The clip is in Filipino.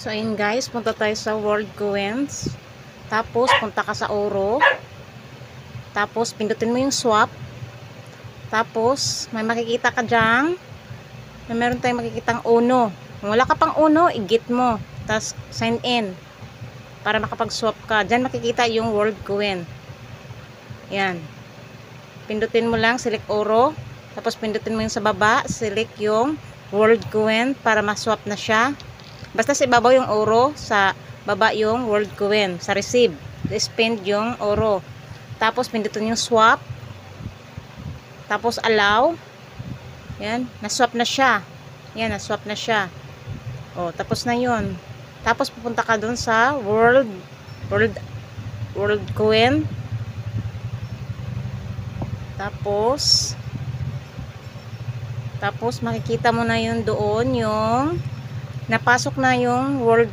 So ayun guys, punta tayo sa World Coins. Tapos punta ka sa Oro. Tapos pindutin mo yung swap. Tapos may makikita ka dyan. Meron tayong makikitang uno. Kung wala ka pang uno, i-git mo. Tapos sign in. Para makapag-swap ka. Dyan makikita yung World Coin. Yan. Pindutin mo lang, select Oro. Tapos pindutin mo yung sa baba, select yung World Coin para ma-swap na siya. Basta sa ibabaw yung Oro, sa baba yung World Coin. Sa receive, spend yung Oro. Tapos pindutin yung swap. Tapos allow. Yan, na-swap na siya. Yan, na-swap na siya. O, tapos na yun. Tapos pupunta ka dun sa World Coin. Tapos makikita mo na yun doon yung napasok na yung World